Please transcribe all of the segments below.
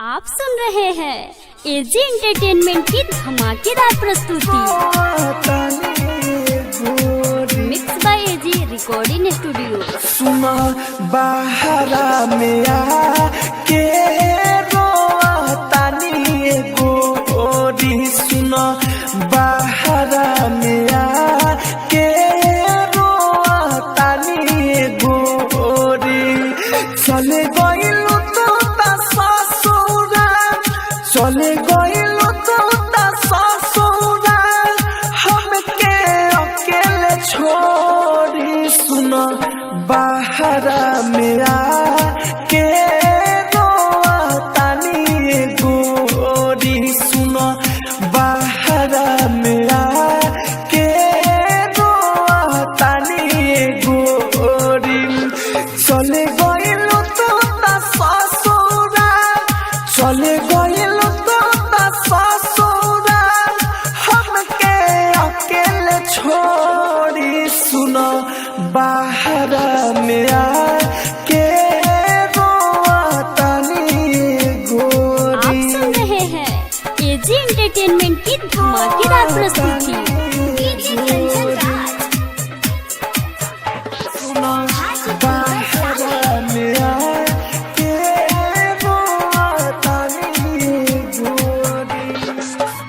आप सुन रहे हैं एजी एंटरटेनमेंट की धमाकेदार प्रस्तुति। Mix by AG recording studio. सुना बाहरा में आके रोतानी गोरी, सुना बाहरा में आके रोतानी गोरी। चले गइलू तो ससुरा, चले गइलू तो ससुरा, हमके अकेले छोड़ी। सुना बाहरा में आके रोतानी गोरी, सुना बाहरा में आके रोतानी गोरी। चले गइलू तो ससुरा, चले गइलू तो ससुरा, हमके अकेले छोड़ी। सुना बाहरा में आके रोतानी गोरी। आप सुन रहे हैं एजी एंटरटेनमेंट की धमाकेदार प्रस्तुति। सुना बाहरा में आके रोतानी गोरी।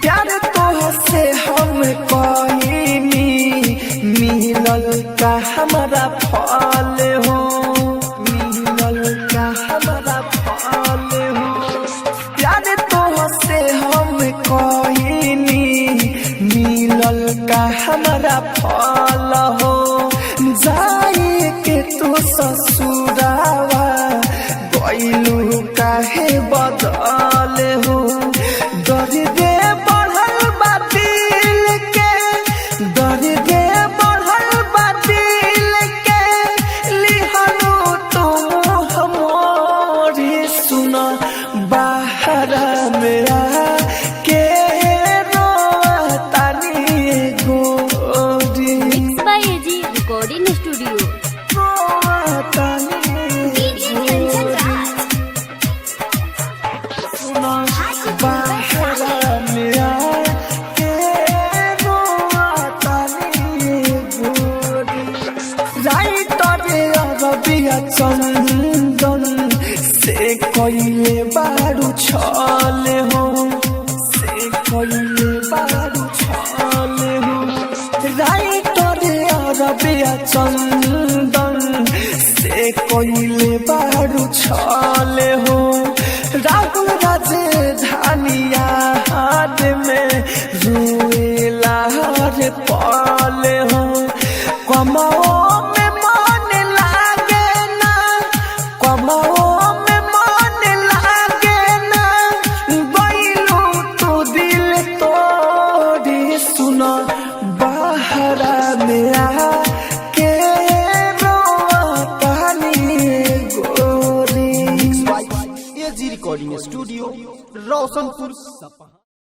प्यार तोहसे हम कहीनी, मिलल का हमारा फल हो, मिलल का हमारा फल हो। प्यार तोहसे हम कहीनी, मिलल का हमारा फल हो। जाए के तू ससुरावा, गइलू काहे बदल हो। दर्दे बढ़ल बा दिल के, दर्दे बढ़ल बा दिल के, लिहलू तुम हमरी। सुना बाहरा में आके रोतानी गोरी। Mix by AG recording studio. रोतानी सुना बाहरा में आके रोतानी गोरी। राइटर अरबिया चंदन से कइले बारू छल हो, से कइले बारू छल हो। राइटर अरबिया चंदन से कइले बारू छल हो। राहुल राजधानिया हाथ में रुएला हर पल हो। कमाओ में मन लागे ना, कमाओ में मन लागे ना, गइलू तू दिल तोड़ी। सुना बाहरा में आके रोतानी गोरी। एजी रिकॉर्डिंग स्टूडियो रोशनपुर सपहा।